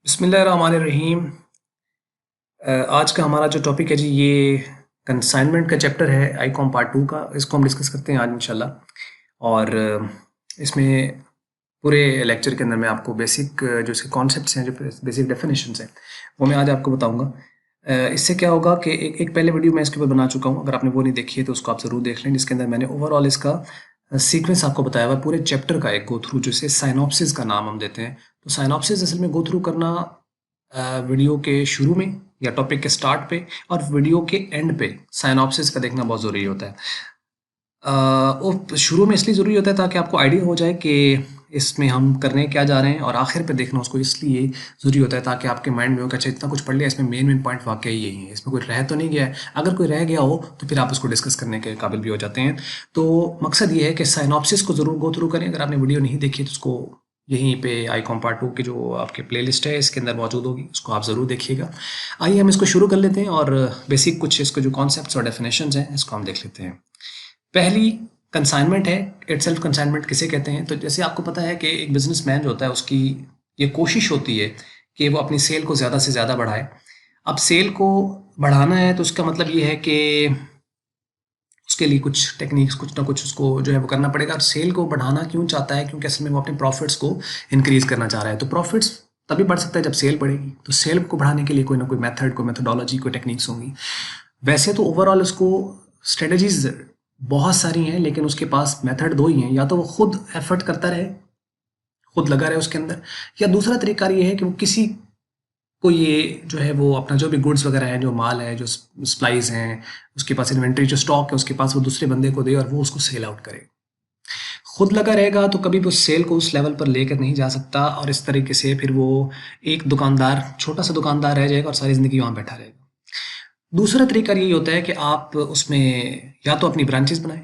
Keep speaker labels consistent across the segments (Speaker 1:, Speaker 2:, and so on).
Speaker 1: बिस्मिल्लाहिर्रहमानिर्रहीम। आज का हमारा जो टॉपिक है जी ये कंसाइनमेंट का चैप्टर है आईकॉम पार्ट 2 का। इसको हम डिस्कस करते हैं आज इंशाल्लाह। और इसमें पूरे लेक्चर के अंदर मैं आपको बेसिक जो इसके कॉन्सेप्ट्स हैं, जो बेसिक डेफिनेशंस हैं, वो मैं आज आपको बताऊंगा। इससे क्या होगा कि एक पहले वीडियो मैं इसके ऊपर बना चुका हूँ, अगर आपने वो नहीं देखी है तो उसको आप ज़रूर देख लें, जिसके अंदर मैंने ओवरऑल इसका सीक्वेंस आपको बताया हुआ है, पूरे चैप्टर का एक गो थ्रू, जिसे साइनॉप्सिस का नाम हम देते हैं। तो साइनॉप्सिस असल में गो थ्रू करना वीडियो के शुरू में या टॉपिक के स्टार्ट पे और वीडियो के एंड पे साइनॉप्सिस का देखना बहुत ज़रूरी होता है। वो शुरू में इसलिए ज़रूरी होता है ताकि आपको आइडिया हो जाए कि इसमें हम करने क्या जा रहे हैं, और आखिर पे देखना उसको इसलिए ज़रूरी होता है ताकि आपके माइंड में हो कि अच्छा इतना कुछ पढ़ लिया, इसमें मेन पॉइंट वाकई यही है, इसमें कोई रह तो नहीं गया है। अगर कोई रह गया हो तो फिर आप उसको डिस्कस करने के काबिल भी हो जाते हैं। तो मकसद ये है कि साइनॉप्सिस को ज़रूर गो थ्रू करें। अगर आपने वीडियो नहीं देखी तो उसको यहीं पे आईकॉम पार्ट 2 की जो आपके प्लेलिस्ट है इसके अंदर मौजूद होगी, उसको आप ज़रूर देखिएगा। आइए हम इसको शुरू कर लेते हैं और बेसिक कुछ इसके जो कॉन्सेप्ट्स और डेफिनेशंस हैं इसको हम देख लेते हैं। पहली कंसाइनमेंट है। इटसेल्फ कंसाइनमेंट किसे कहते हैं? तो जैसे आपको पता है कि एक बिजनेसमैन जो होता है उसकी ये कोशिश होती है कि वो अपनी सेल को ज़्यादा से ज़्यादा बढ़ाए। अब सेल को बढ़ाना है तो उसका मतलब ये है कि उसके लिए कुछ टेक्निक्स, कुछ ना कुछ उसको जो है वो करना पड़ेगा। और सेल को बढ़ाना क्यों चाहता है? क्योंकि असल में वो अपने प्रॉफिट्स को इंक्रीज करना चाह रहा है। तो प्रॉफिट्स तभी बढ़ सकता है जब सेल बढ़ेगी। तो सेल को बढ़ाने के लिए कोई ना कोई मेथड, कोई मेथोडोलॉजी, कोई टेक्निक्स होंगी। वैसे तो ओवरऑल उसको स्ट्रेटजीज बहुत सारी हैं, लेकिन उसके पास मेथड दो ही हैं। या तो वो खुद एफर्ट करता रहे, खुद लगा रहे उसके अंदर, या दूसरा तरीका ये है कि वो किसी को ये जो है वो अपना जो भी गुड्स वगैरह है, जो माल है, जो सप्लाईज हैं, उसके पास इन्वेंट्री, जो स्टॉक है उसके पास, वो दूसरे बंदे को दे और वो उसको सेल आउट करे। खुद लगा रहेगा तो कभी भी उस सेल को उस लेवल पर लेकर नहीं जा सकता, और इस तरीके से फिर वो एक दुकानदार, छोटा सा दुकानदार रह जाएगा और सारी ज़िंदगी वहाँ बैठा रहेगा। दूसरा तरीका यही होता है कि आप उसमें या तो अपनी ब्रांचेस बनाएं,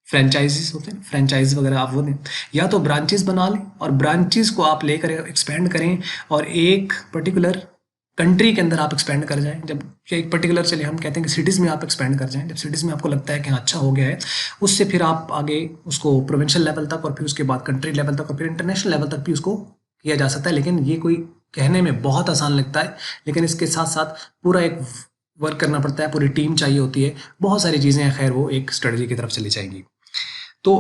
Speaker 1: फ्रेंचाइजीज होते हैं, फ्रेंचाइज वगैरह आप वो दें, या तो ब्रांचेस बना लें और ब्रांचेस को आप लेकर एक्सपेंड करें और एक पर्टिकुलर कंट्री के अंदर आप एक्सपेंड कर जाएं। जब एक पर्टिकुलर, चलिए हम कहते हैं कि सिटीज़ में आप एक्सपेंड कर जाएं, जब सिटीज़ में आपको लगता है कि हाँ अच्छा हो गया है, उससे फिर आप आगे उसको प्रोविंशियल लेवल तक और फिर उसके बाद कंट्री लेवल तक और फिर इंटरनेशनल लेवल तक भी उसको किया जा सकता है। लेकिन ये कोई कहने में बहुत आसान लगता है, लेकिन इसके साथ साथ पूरा एक वर्क करना पड़ता है, पूरी टीम चाहिए होती है, बहुत सारी चीज़ें हैं। खैर वो एक स्ट्रेटजी की तरफ चली जाएंगी। तो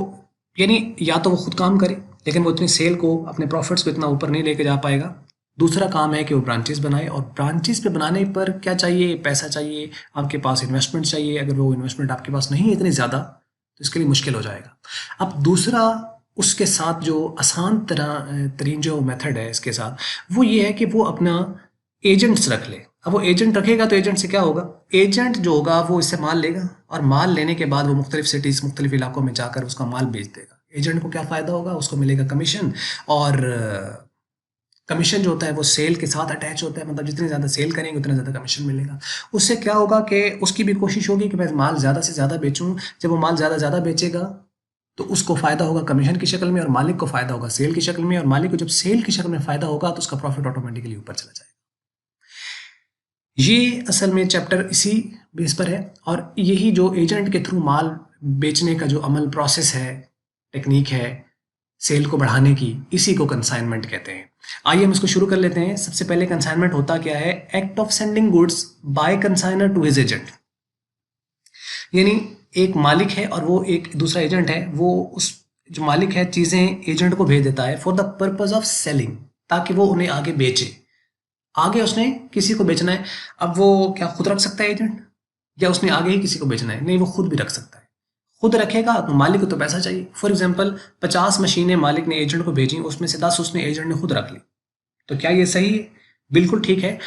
Speaker 1: यानी या तो वो खुद काम करे, लेकिन वो इतनी सेल को, अपने प्रॉफिट्स को इतना ऊपर नहीं लेके जा पाएगा। दूसरा काम है कि वो ब्रांचेस बनाए, और ब्रांचेस पे बनाने पर क्या चाहिए? पैसा चाहिए, आपके पास इन्वेस्टमेंट चाहिए। अगर वो इन्वेस्टमेंट आपके पास नहीं है इतनी ज़्यादा तो इसके लिए मुश्किल हो जाएगा। अब दूसरा, उसके साथ जो आसान तरीन जो मेथड है इसके साथ, वो ये है कि वो अपना एजेंट्स रख ले। अब वो एजेंट रखेगा तो एजेंट से क्या होगा? एजेंट जो होगा वो इससे माल लेगा, और माल लेने के बाद वो मुख्तलिफ सिटीज़, मुख्तलिफ इलाकों में जाकर उसका माल बेच देगा। एजेंट को क्या फ़ायदा होगा? उसको मिलेगा कमीशन, और कमीशन जो होता है वो सेल के साथ अटैच होता है, मतलब जितनी ज़्यादा सेल करेंगे उतना ज़्यादा कमीशन मिलेगा। उससे क्या होगा कि उसकी भी कोशिश होगी कि मैं माल ज़्यादा से ज़्यादा बेचूँ। जब वो माल ज़्यादा बेचेगा तो उसको फ़ायदा होगा कमीशन की शक्ल में, और मालिक को फ़ायदा होगा सेल की शक्ल में, और मालिक को जब सेल की शक्ल में फ़ायदा होगा तो उसका प्रॉफिट ऑटोमेटिकली ऊपर चला जाएगा। ये असल में चैप्टर इसी बेस पर है, और यही जो एजेंट के थ्रू माल बेचने का जो अमल, प्रोसेस है, टेक्निक है सेल को बढ़ाने की, इसी को कंसाइनमेंट कहते हैं। आइए हम इसको शुरू कर लेते हैं। सबसे पहले कंसाइनमेंट होता क्या है? Act of sending goods by consignor to his agent. यानी एक मालिक है और वो एक दूसरा एजेंट है, वो उस जो मालिक है चीज़ें एजेंट को भेज देता है for the purpose of selling, ताकि वो उन्हें आगे बेचे। आगे उसने किसी को बेचना है। अब वो क्या खुद रख सकता है एजेंट, या उसने आगे ही किसी को बेचना है? नहीं, वो खुद भी रख सकता है। खुद रखेगा तो मालिक को तो पैसा चाहिए। फॉर एग्जांपल 50 मशीनें मालिक ने एजेंट को भेजी, उसमें से 10 उसने एजेंट ने खुद रख ली। तो क्या ये सही है? बिल्कुल ठीक है।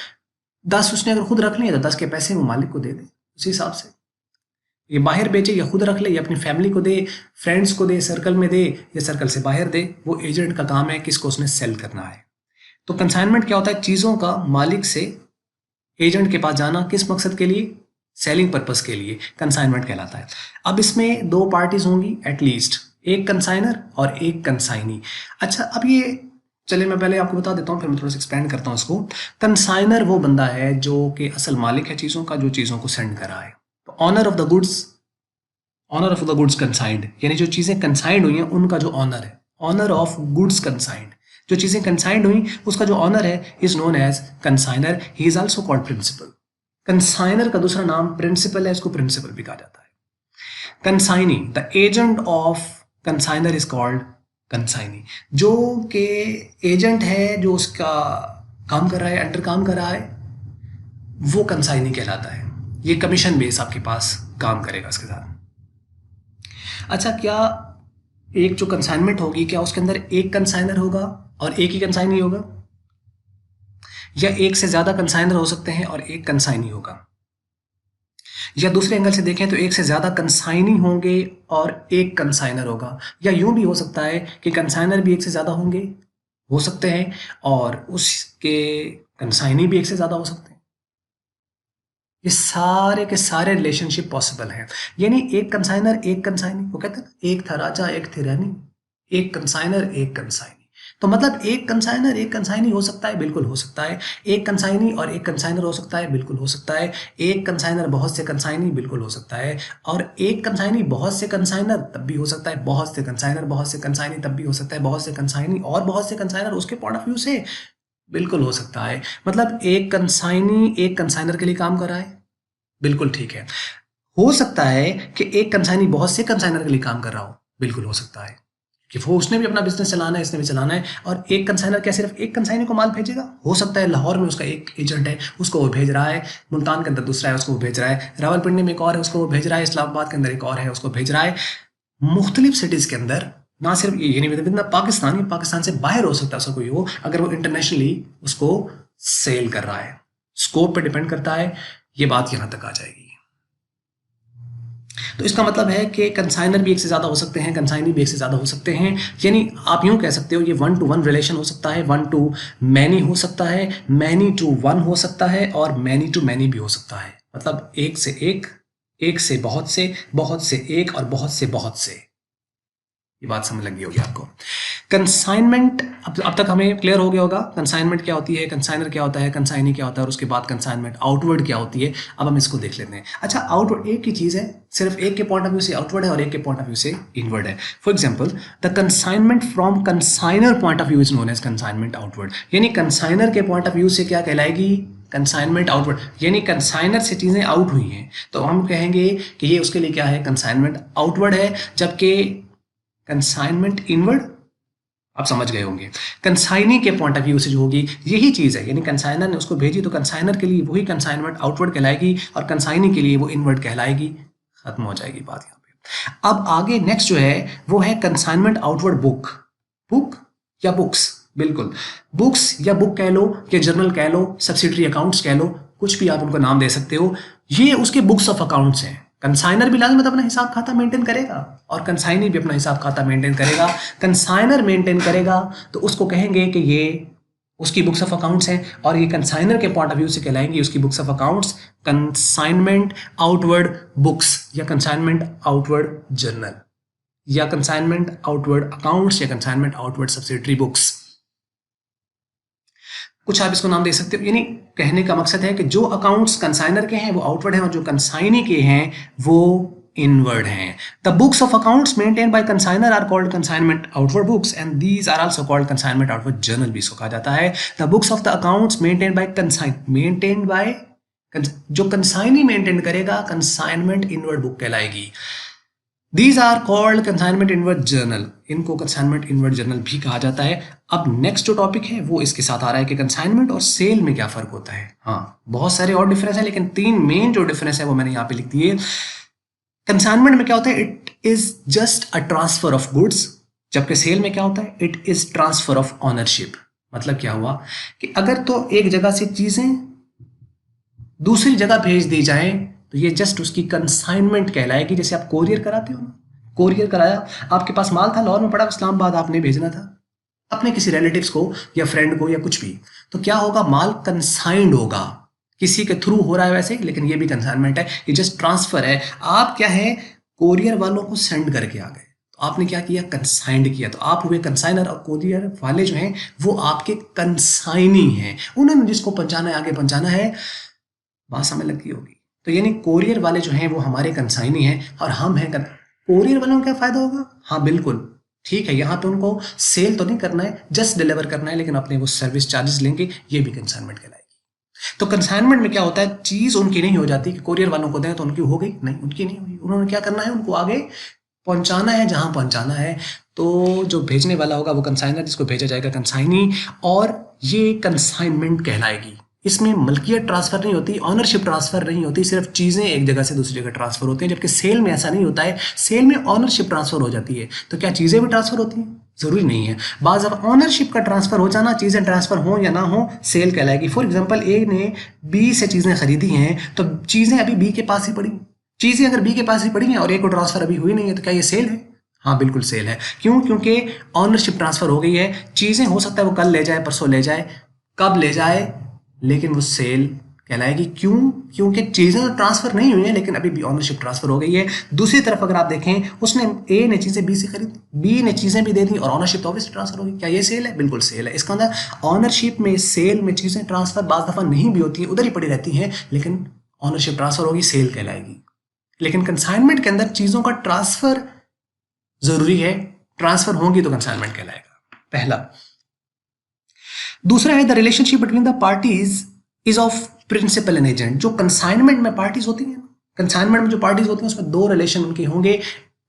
Speaker 1: 10 उसने अगर खुद रख लिए तो 10 के पैसे वो मालिक को दे दे। उसी हिसाब से ये बाहर बेचे या खुद रख ले, या अपनी फैमिली को दे, फ्रेंड्स को दे, सर्कल में दे, या सर्कल से बाहर दे, वो एजेंट का काम है किसको उसने सेल करना है। तो कंसाइनमेंट क्या होता है? चीज़ों का मालिक से एजेंट के पास जाना, किस मकसद के लिए? सेलिंग पर्पस के लिए कंसाइनमेंट कहलाता है। अब इसमें दो पार्टीज होंगी एटलीस्ट, एक कंसाइनर और एक कंसाइनी। अच्छा, अब ये चलिए मैं पहले आपको बता देता हूँ, फिर मैं थोड़ा सा एक्सपेंड करता हूँ इसको। कंसाइनर वो बंदा है जो कि असल मालिक है चीज़ों का, जो चीज़ों को सेंड कर रहा है। तो owner of the goods, owner of the goods consigned, यानी जो चीज़ें कंसाइंड हुई हैं उनका जो ऑनर है, ऑनर ऑफ गुड्स कंसाइंड। जो चीजें कंसाइंड हुई उसका जो ऑनर है is known as consignor, he is also called principal. Consignor का दूसरा नाम प्रिंसिपल है, इसको प्रिंसिपल भी कहा जाता है। Consignee, the agent of consignor is called consignee. जो के एजेंट है, जो उसका काम कर रहा है, अंडर काम कर रहा है, वो कंसाइनी कहलाता है। ये कमीशन बेस आपके पास काम करेगा इसके साथ। अच्छा, क्या एक जो कंसाइनमेंट होगी, क्या उसके अंदर एक कंसाइनर होगा और एक ही कंसाइनी होगा, या एक से ज्यादा कंसाइनर हो सकते हैं और एक कंसाइनी होगा? या दूसरे एंगल से देखें तो एक से ज्यादा कंसाइनी होंगे और एक कंसाइनर होगा, या यूं भी हो सकता है कि कंसाइनर भी एक से ज्यादा होंगे, हो सकते हैं, और उसके कंसाइनी भी एक से ज्यादा हो सकते हैं। ये सारे के सारे रिलेशनशिप पॉसिबल हैं। यानी एक कंसाइनर एक कंसाइनी, वो कहते हैं ना, एक था राजा एक थी रानी, एक कंसाइनर एक कंसाइनी। तो मतलब एक कंसाइनर एक कंसाइनी हो सकता है, बिल्कुल हो सकता है। एक कंसाइनी और एक कंसाइनर हो सकता है, बिल्कुल हो सकता है। एक कंसाइनर बहुत से कंसाइनी, बिल्कुल हो सकता है। और एक कंसाइनी बहुत से कंसाइनर, तब भी हो सकता है। बहुत से कंसाइनर बहुत से कंसाइनी, तब भी हो सकता है। बहुत से कंसाइनी और बहुत से कंसाइनर उसके पॉइंट ऑफ व्यू से बिल्कुल हो सकता है। मतलब एक कंसाइनी एक कंसाइनर के लिए काम कर रहा है, बिल्कुल ठीक है। हो सकता है कि एक कंसाइनी बहुत से कंसाइनर के लिए काम कर रहा हो, बिल्कुल हो सकता है कि वो उसने भी अपना बिजनेस चलाना है, इसने भी चलाना है, और एक कंसाइनर क्या सिर्फ एक कंसाइनी को माल भेजेगा? हो सकता है लाहौर में उसका एक एजेंट है, उसको वो भेज रहा है, मुल्तान के अंदर दूसरा है, उसको वो भेज रहा है, रावलपिंडी में एक और है, उसको वो भेज रहा है, इस्लामाबाद के अंदर एक और है, उसको भेज रहा है। मुख्तलिफ सिटीज के अंदर, ना सिर्फ ये नहीं विद पाकिस्तान, पाकिस्तान से बाहर हो सकता है उसका कोई हो, अगर वो इंटरनेशनली उसको सेल कर रहा है। स्कोप पे डिपेंड करता है, ये बात यहां तक आ जाएगी। तो इसका मतलब है कि कंसाइनर भी एक से ज़्यादा हो सकते हैं, कंसाइनी भी एक से ज़्यादा हो सकते हैं। यानी आप यूं कह सकते हो ये 1 to 1 रिलेशन हो सकता है, 1 to मैनी हो सकता है, मैनी टू 1 हो सकता है, और मैनी टू मैनी भी हो सकता है। मतलब एक से बहुत से एक, और बहुत से। ये बात समझ लगी होगी आपको। कंसाइनमेंट, अब तक हमें क्लियर हो गया होगा कंसाइनमेंट क्या होती है, कंसाइनर क्या होता है, कंसाइनी क्या होता है, और उसके बाद कंसाइनमेंट आउटवर्ड क्या होती है। अब हम इसको देख लेते हैं। अच्छा, आउटवर्ड एक ही चीज है, सिर्फ एक के पॉइंट ऑफ व्यू से आउटवर्ड है और एक के पॉइंट ऑफ व्यू से इनवर्ड है। For example, the consignment from consignor point of view is known as consignment outward. यानी कंसाइनर के पॉइंट ऑफ व्यू से क्या कहलाएगी? Consignment outward. यानी कंसाइनर से चीजें आउट हुई हैं तो हम कहेंगे कि ये उसके लिए क्या है, कंसाइनमेंट आउटवर्ड है। जबकि कंसाइनमेंट इनवर्ड, आप समझ गए होंगे, कंसाइनी के पॉइंट ऑफ व्यू से जो होगी यही चीज है। यानी कंसाइनर ने उसको भेजी तो कंसाइनर के लिए वही कंसाइनमेंट आउटवर्ड कहलाएगी, और कंसाइनी के लिए वो इनवर्ड कहलाएगी। खत्म हो जाएगी बात यहाँ पे। अब आगे नेक्स्ट जो है वो है कंसाइनमेंट आउटवर्ड बुक। बुक या बुक्स, बिल्कुल बुक्स या बुक कह लो, या जर्नल कह लो, सब्सिडरी अकाउंट्स कह लो, कुछ भी आप उनको नाम दे सकते हो। ये उसके बुक्स ऑफ अकाउंट्स हैं। कंसाइनर भी लाजमत अपना हिसाब खाता मेंटेन करेगा, और कंसाइनी भी अपना हिसाब खाता मेंटेन करेगा। कंसाइनर मेंटेन करेगा तो उसको कहेंगे कि ये उसकी बुक्स ऑफ अकाउंट्स हैं, और ये कंसाइनर के पॉइंट ऑफ व्यू से कहलाएंगी उसकी books of accounts consignment outward books, या कंसाइनमेंट आउटवर्ड जर्नल, या कंसाइनमेंट आउटवर्ड अकाउंट्स, या कंसाइनमेंट आउटवर्ड सब्सिडरी बुक्स। कुछ आप इसको नाम दे सकते हो। यानी कहने का मकसद है कि जो अकाउंट्स कंसाइनर के हैं वो आउटवर्ड हैं, और जो कंसाइनी के हैं वो इनवर्ड हैं। The books of accounts maintain by consignor are called consignment outward books, and these are also called consignment outward journal भी इसको कहा जाता है। The books of the accounts maintain by जो कंसाइनी मेंटेन करेगा कंसाइनमेंट इनवर्ड बुक कहलाएगी। These are called consignment inward journal, इनको consignment inward journal भी कहा जाता है। अब नेक्स्ट जो टॉपिक है वो इसके साथ आ रहा है कि कंसाइनमेंट और सेल में क्या फर्क होता है। हाँ, बहुत सारे और डिफरेंस है, लेकिन 3 मेन जो डिफरेंस है वो मैंने यहाँ पे लिख दिए। कंसाइनमेंट में क्या होता है, it is just a transfer of goods, जबकि सेल में क्या होता है, it is transfer of ownership. मतलब क्या हुआ कि अगर तो एक जगह से चीजें दूसरी जगह भेज दी जाए तो ये जस्ट उसकी कंसाइनमेंट कहलाएगी। जैसे आप कोरियर कराते हो ना, कोरियर कराया, आपके पास माल था लाहौर में पड़ा, इस्लामाबाद आपने भेजना था अपने किसी रिलेटिव्स को या फ्रेंड को या कुछ भी, तो क्या होगा, माल कंसाइंड होगा, किसी के थ्रू हो रहा है वैसे, लेकिन ये भी कंसाइनमेंट है, ये जस्ट ट्रांसफर है। आप क्या है, कोरियर वालों को सेंड करके आ गए, तो आपने क्या किया, कंसाइंड किया, तो आप हुए कंसाइनर, और कोरियर वाले जो हैं वो आपके कंसाइनी हैं, उन्होंने जिसको पहुंचाना है आगे पहुंचाना है। बात समझ लगती होगी। तो यानी कोरियर वाले जो हैं वो हमारे कंसाइनी हैं, और हम हैं कोरियर वालों को क्या फायदा होगा, हाँ बिल्कुल, ठीक है, यहाँ पे उनको सेल तो नहीं करना है, जस्ट डिलीवर करना है, लेकिन अपने वो सर्विस चार्जेस लेंगे, ये भी कंसाइनमेंट कहलाएगी। तो कंसाइनमेंट में क्या होता है, चीज उनकी नहीं हो जाती कि कोरियर वालों को दें तो उनकी हो गई, नहीं, उनकी नहीं हुई, उन्होंने क्या करना है, उनको आगे पहुंचाना है जहां पहुंचाना है। तो जो भेजने वाला होगा वो कंसाइनर, जिसको भेजा जाएगा कंसाइनी, और ये कंसाइनमेंट कहलाएगी। इसमें मलकियत ट्रांसफर नहीं होती, ऑनरशिप ट्रांसफर नहीं होती, सिर्फ चीजें एक जगह से दूसरी जगह ट्रांसफर होती हैं, जबकि सेल में ऐसा नहीं होता है। सेल में ऑनरशिप ट्रांसफर हो जाती है। तो क्या चीजें भी ट्रांसफर होती हैं? जरूरी नहीं है। बाज अब ऑनरशिप का ट्रांसफर हो जाना, चीजें ट्रांसफर हो या ना हो, सेल कहलाएगी। फॉर एग्जांपल, ए ने बी से चीजें खरीदी हैं, तो चीजें अभी बी के पास ही पड़ी, चीजें अगर बी के पास ही पड़ी हैं और ए को ट्रांसफर अभी हुई नहीं है, तो क्या ये सेल है? हाँ, बिल्कुल सेल है। क्यों? क्योंकि ऑनरशिप ट्रांसफर हो गई है। चीजें हो सकता है वो कल ले जाए, परसों ले जाए, कब ले जाए, लेकिन वो सेल कहलाएगी। क्यों? क्योंकि चीजें तो ट्रांसफर नहीं हुई हैं, लेकिन अभी भी ऑनरशिप ट्रांसफर हो गई है। दूसरी तरफ अगर आप देखें, उसने ए ने चीजें बी से खरीदी, बी ने चीजें भी दे दी और ऑनरशिप तो ऑब्वियसली ट्रांसफर होगी। क्या ये सेल है? बिल्कुल सेल है। इसका अंदर ऑनरशिप में, सेल में चीजें ट्रांसफर बाज दफा नहीं भी होती है, उधर ही पड़ी रहती हैं, लेकिन ऑनरशिप ट्रांसफर होगी, सेल कहलाएगी। लेकिन कंसाइनमेंट के अंदर चीजों का ट्रांसफर जरूरी है, ट्रांसफर होंगी तो कंसाइनमेंट कहलाएगा, पहला। दूसरा है the relationship between the parties is of principal and agent. जो कंसाइनमेंट में पार्टीज होती हैं, कंसाइनमेंट में जो पार्टीज होती हैं, उसमें दो रिलेशन उनके होंगे,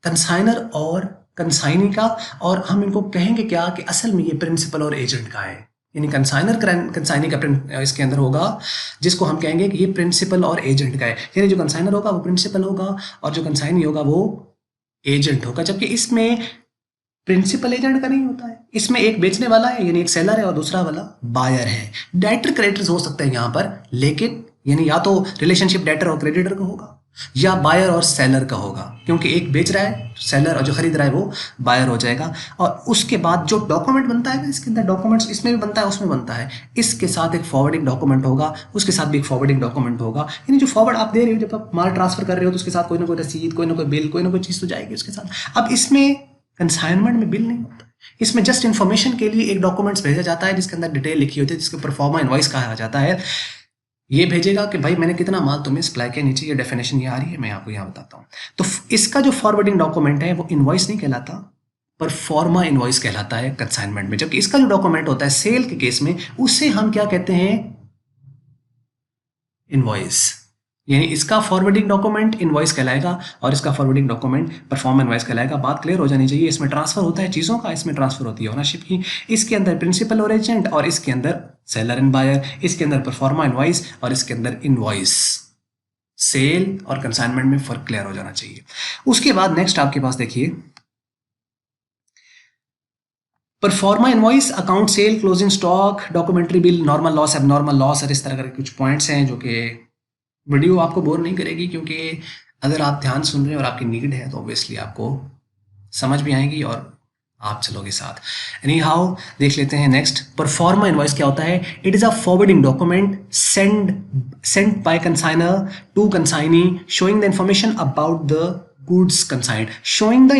Speaker 1: कंसाइनर और कंसाइनी का। और हम इनको कहेंगे क्या कि असल में ये प्रिंसिपल और एजेंट का है, यानी कंसाइनर कंसाइनी का इसके अंदर होगा, जिसको हम कहेंगे कि ये प्रिंसिपल और एजेंट का है। यानी जो कंसाइनर होगा वो प्रिंसिपल होगा और जो कंसाइनी होगा वो एजेंट होगा। जबकि इसमें प्रिंसिपल एजेंट का नहीं होता है, इसमें एक बेचने वाला है यानी एक सेलर है और दूसरा वाला बायर है। डेटर क्रेडिटर्स हो सकते हैं यहाँ पर, लेकिन यानी या तो रिलेशनशिप डेटर और क्रेडिटर का होगा या बायर और सेलर का होगा, क्योंकि एक बेच रहा है सेलर और जो खरीद रहा है वो बायर हो जाएगा। और उसके बाद जो डॉक्यूमेंट बनता है ना, इसके अंदर डॉक्यूमेंट्स इसमें भी बनता है, उसमें बनता है, इसके साथ एक फॉरवर्डिंग डॉक्यूमेंट होगा, उसके साथ भी एक फॉरवर्डिंग डॉक्यूमेंट होगा। यानी जो फॉरवर्ड आप दे रहे हो, जब आप माल ट्रांसफर कर रहे हो, तो उसके साथ कोई ना कोई रसीद, कोई ना कोई बिल, कोई ना कोई चीज़ तो जाएगी उसके साथ। अब इसमें कंसाइनमेंट में बिल नहीं होता, इसमें जस्ट इन्फॉर्मेशन के लिए एक डॉक्यूमेंट्स भेजा जाता है जिसके अंदर डिटेल लिखी होती है, जिसके परफॉर्मा इनवॉइस कहा जाता है। ये भेजेगा कि भाई मैंने कितना माल तुम्हें सप्लाई किया, नीचे ये डेफिनेशन ये आ रही है, मैं आपको यहाँ बताता हूँ। तो इसका जो फॉरवर्डिंग डॉक्यूमेंट है वो इनवॉइस नहीं कहलाता, परफॉर्मा इनवॉइस कहलाता है कंसाइनमेंट में। जबकि इसका जो डॉक्यूमेंट होता है सेल के केस में, उसे हम क्या कहते हैं, इनवॉइस। यानी इसका फॉरवर्डिंग डॉक्यूमेंट इनवॉइस कहलाएगा और इसका फॉरवर्डिंग डॉक्यूमेंट परफॉर्म इनवॉइस कहलाएगा। बात क्लियर हो जानी चाहिए। इसमें ट्रांसफर होता है चीज़ों का, इसमें ट्रांसफर होती है ओनरशिप की। इसके अंदर प्रिंसिपल और एजेंट, और इसके अंदर सेलर एंड बायर, इसके अंदर परफॉर्मा इनवॉइस और इसके अंदर इनवॉइस। सेल और कंसाइनमेंट में फर्क क्लियर हो जाना चाहिए। उसके बाद नेक्स्ट आपके पास देखिए, proforma invoice, account cell, closing stock, documentary bill, normal loss, abnormal loss, और इस तरह के कुछ पॉइंट्स हैं जो कि वीडियो आपको बोर नहीं करेगी, क्योंकि अगर आप ध्यान सुन रहे हैं और आपकी नीड है तो ऑब्वियसली आपको समझ भी आएगी और आप चलोगे साथ। एनी हाउ देख लेते हैं नेक्स्ट। परफॉर्मा इनवॉइस क्या होता है? It is a forwarding document send by consignor to consignee showing the information about the goods consigned. Showing the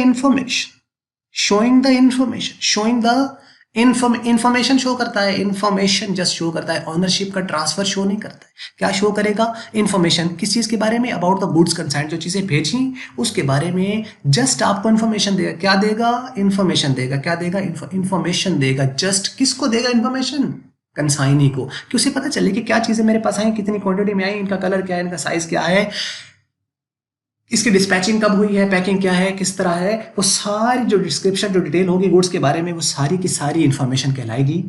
Speaker 1: information show करता है, इंफॉर्मेशन जस्ट शो करता है, ऑनरशिप का ट्रांसफर शो नहीं करता है। क्या शो करेगा? इंफॉर्मेशन। किस चीज के बारे में? अबाउट द गुड्स कंसाइंड, जो चीजें भेजी उसके बारे में जस्ट आपको इंफॉर्मेशन देगा। क्या देगा? इंफॉर्मेशन देगा। क्या देगा? इंफॉर्मेशन देगा। जस्ट किसको देगा इंफॉर्मेशन? कंसाइनी को, कि उसे पता चले कि क्या चीजें मेरे पास आई, कितनी क्वांटिटी में आई, इनका कलर क्या है, इनका साइज क्या है, इसकी डिस्पैचिंग कब हुई है, पैकिंग क्या है, किस तरह है, वो सारी जो डिस्क्रिप्शन, जो डिटेल होगी गुड्स के बारे में, वो सारी की सारी इंफॉर्मेशन कहलाएगी,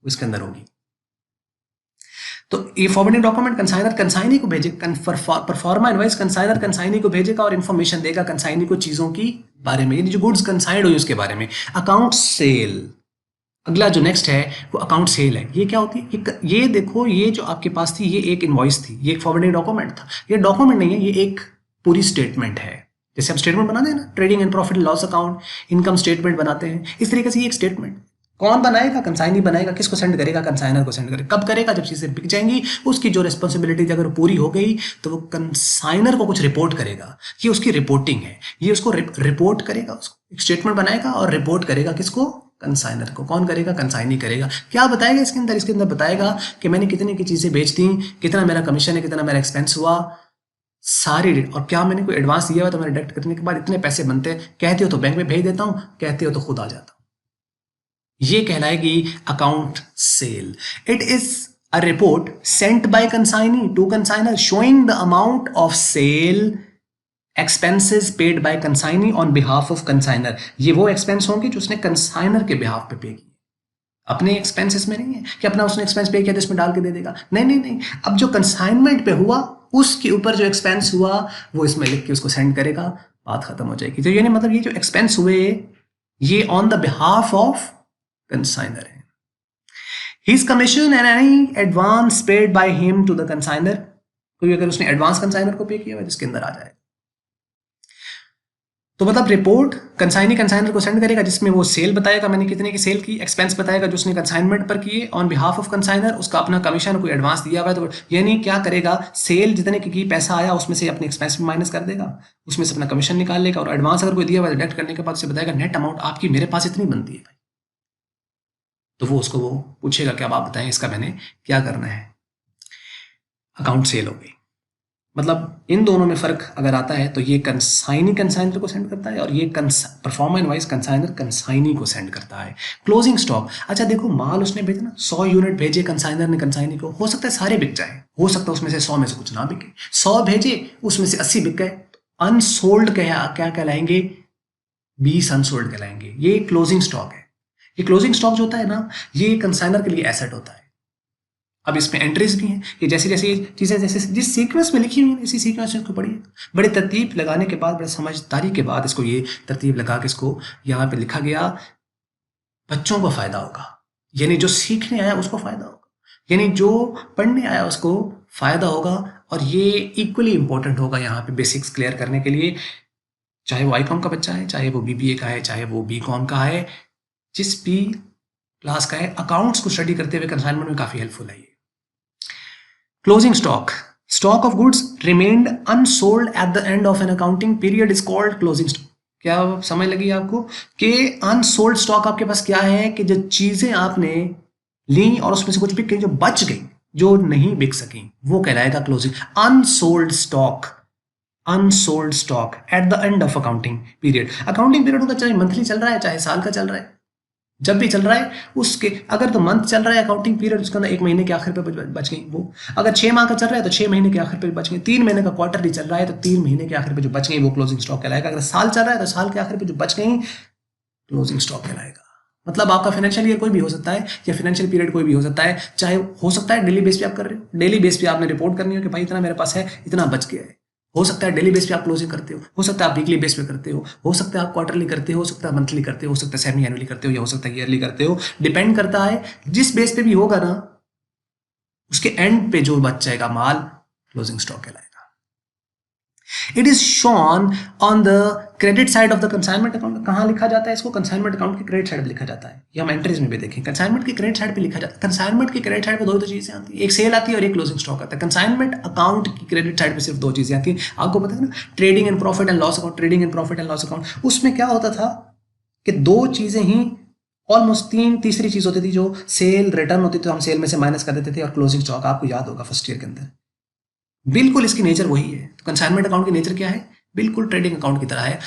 Speaker 1: उसके अंदर होगी। तो ये फॉरवर्डिंग डॉक्यूमेंट कंसाइनर कंसाइनी को भेजेगा, परफॉर्मा इनवॉइस कंसाइनर कंसाइनी को भेजेगा और इंफॉर्मेशन देगा कंसाइनी को चीजों की बारे में, यानी जो गुड्स कंसाइंड हुई उसके बारे में। अकाउंट सेल, अगला जो नेक्स्ट है वो अकाउंट सेल है। ये क्या होती है? ये देखो, ये जो आपके पास थी ये एक इनवॉइस थी, ये एक फॉरवर्डिंग डॉक्यूमेंट था। ये डॉक्यूमेंट नहीं है, ये एक पूरी स्टेटमेंट है। जैसे हम स्टेटमेंट बनाते हैं ना, trading and profit loss account, income statement बनाते हैं, इस तरीके से ये एक स्टेटमेंट कौन बनाएगा? कंसाइनी बनाएगा। किसको सेंड करेगा? कंसाइनर को सेंड करेगा। कब करेगा? जब चीजें बिक जाएंगी, उसकी जो रिस्पॉन्सिबिलिटीज अगर पूरी हो गई तो वो कंसाइनर को कुछ रिपोर्ट करेगा। ये उसकी रिपोर्टिंग है, ये उसको रिपोर्ट करेगा, उसको एक स्टेटमेंट बनाएगा और रिपोर्ट करेगा। किसको? कंसाइनर को। कौन करेगा? कंसाइनी करेगा। क्या बताएगा इसके अंदर? इसके अंदर बताएगा कि मैंने कितने की चीजें बेच दी, कितना मेरा कमीशन है, कितना मेरा एक्सपेंस हुआ, सारी, और क्या मैंने कोई एडवांस दिया हुआ तो मैंने डिडक्ट करने के बाद इतने पैसे बनते हैं, कहते हो तो बैंक में भेज देता हूं, कहते हो तो खुद आ जाता हूं। ये कहलाएगी account sale. It is a report sent by consignee to consignor showing the amount of sale expenses paid by consignee on behalf of consignor. ये वो एक्सपेंस होंगे जो उसने कंसाइनर के बिहाफ पे पे किए, अपने एक्सपेंसेस में नहीं है कि अपना उसने एक्सपेंस पे किया तो इसमें डाल के दे देगा, नहीं नहीं नहीं। अब जो कंसाइनमेंट पे हुआ उसके ऊपर जो एक्सपेंस हुआ वो इसमें लिख के उसको सेंड करेगा, बात खत्म हो जाएगी। तो ये नहीं, मतलब ये जो एक्सपेंस हुए ये on the behalf of consignor है। His commission and any advance paid by him to the consignor, कोई अगर उसने एडवांस कंसाइनर को पे किया हुआ जिसके अंदर आ जाए, तो मतलब रिपोर्ट कंसाइनी कंसाइनर को सेंड करेगा जिसमें वो सेल बताएगा मैंने कितने की सेल की, एक्सपेंस बताएगा जो उसने कंसाइनमेंट पर किए ऑन बिहाफ ऑफ कंसाइनर, उसका अपना कमीशन कोई एडवांस दिया हुआ है तो यानी क्या करेगा, सेल जितने की पैसा आया उसमें से अपने एक्सपेंस में माइनस कर देगा, उसमें से अपना कमीशन निकाल लेगा, और एडवांस अगर कोई दिया हुआ है डिडक्ट करने के बाद उसे बताएगा नेट अमाउंट आपकी मेरे पास इतनी बनती है भाई। तो वो उसको वो पूछेगा कि अब आप बताएं इसका मैंने क्या करना है, अकाउंट सेल हो गई। मतलब इन दोनों में फर्क अगर आता है तो ये कंसाइनी कंसाइनर को सेंड करता है और ये परफॉर्मेंस वाइज कंसाइनर कंसाइनी को सेंड करता है। क्लोजिंग स्टॉक, अच्छा देखो माल उसने भेजा ना 100 यूनिट भेजे कंसाइनर ने कंसाइनी को, हो सकता है सारे बिक जाए, हो सकता है उसमें से 100 में से कुछ ना बिके, 100 भेजे उसमें से 80 बिक गए, अनसोल्ड क्या कहलाएंगे, 20 अनसोल्ड कहलाएंगे। ये क्लोजिंग स्टॉक है। ये क्लोजिंग स्टॉक जो होता है ना ये कंसाइनर के लिए एसेट होता है। अब इसमें एंट्रीज भी हैं कि जैसी जैसी चीज़ें जैसे जिस सीक्वेंस में लिखी हुई है इसी सीक्वेंस में इसको पढ़िए, बड़े तरतीब लगाने के बाद, बड़े समझदारी के बाद इसको ये तरतीब लगा के इसको यहाँ पे लिखा गया, बच्चों को फायदा होगा, यानी जो सीखने आया उसको फायदा होगा, यानी जो पढ़ने आया उसको फायदा होगा, और ये इक्वली इंपॉर्टेंट होगा यहाँ पे बेसिक्स क्लियर करने के लिए, चाहे वो आईकॉम का बच्चा है, चाहे वो बीबीए का है, चाहे वो बीकॉम का है, जिस भी क्लास का है, अकाउंट्स को स्टडी करते हुए कंसाइनमेंट में काफ़ी हेल्पफुल है ये। Closing stock. Stock of goods remained unsold at the end of an accounting period is called closing stock. क्या समझ लगी आपको कि अनसोल्ड स्टॉक आपके पास क्या है, कि जो चीजें आपने ली और उसमें से कुछ बिक गई, जो बच गई, जो नहीं बिक सकी, वो कहलाएगा closing. Unsold stock, unsold stock at the end of accounting period. Accounting period होगा चाहे मंथली चल रहा है चाहे साल का चल रहा है, जब भी चल रहा है उसके, अगर तो मंथ चल रहा है अकाउंटिंग पीरियड उसके अंदर 1 महीने के आखिर पे बच गई वो, अगर 6 माह का चल रहा है तो 6 महीने के आखिर पे बच गई, 3 महीने का क्वार्टरली चल रहा है तो 3 महीने के आखिर पे जो बच गई वो क्लोजिंग स्टॉक कहलाएगा, अगर साल चल रहा है तो साल के आखिर पे जो बच गई क्लोजिंग स्टॉक कहलाएगा। मतलब आपका फाइनेंशियल ईयर कोई भी हो सकता है या फाइनेंशियल पीरियड कोई भी हो सकता है, चाहे हो सकता है डेली बेस पे आप कर रहे हो, डेली बेस पे आपने रिपोर्ट करनी हो कि भाई इतना मेरे पास है, इतना बच गया है, हो सकता है डेली बेस पे आप क्लोजिंग करते हो सकता है आप वीकली बेस पे करते हो सकता है आप क्वार्टरली करते हो सकता है मंथली करते हो सकता है सेमी एनुअली करते हो, या हो सकता है ईयरली करते हो, डिपेंड करता है जिस बेस पे भी होगा ना, उसके एंड पे जो बच जाएगा माल क्लोजिंग स्टॉक कहलाएगा। It is shown on the credit side of the consignment account. कहाँ लिखा जाता है इसको, कंसाइनमेंट अकाउंट के क्रेडिट साइड पे लिखा जाता है, ये हम एंट्रीज में भी देखें, कंसाइनमेंट के क्रेडिट साइड पे लिखा जाता है। कंसाइनमेंट के क्रेडिट साइड पे दो चीजें आती है, एक सेल आती है और एक क्लोजिंग स्टॉक आता है। कंसाइनमेंट अकाउंट की क्रेडिट साइड पे सिर्फ 2 चीजें आती है, आपको पता है ना, trading and profit and loss account, trading and profit and loss account. उसमें क्या होता था कि 2 चीजें ही, ऑलमोस्ट तीसरी चीज होती थी जो सेल रिटर्न होती थी, तो हम सेल में से माइनस कर देते थे, और क्लोजिंग स्टॉक आपको याद होगा फर्स्ट ईयर के अंदर, बिल्कुल इसकी नेचर वही है। तो कंसाइनमेंट अकाउंट की नेचर क्या है, बिल्कुल ट्रेडिंग अकाउंट की तरह है,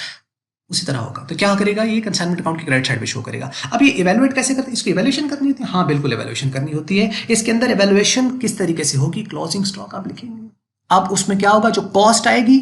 Speaker 1: उसी तरह होगा। तो क्या करेगा ये, कंसाइनमेंट अकाउंट की क्रेडिट साइड पे शो करेगा। अब ये इवैल्यूएट कैसे करते हैं, इसको इवैल्यूएशन करनी होती है, हाँ बिल्कुल इवैल्यूएशन करनी होती है। इसके अंदर इवैल्यूएशन किस तरीके से होगी, क्लोजिंग स्टॉक आप लिखेंगे, अब उसमें क्या होगा, जो कॉस्ट आएगी,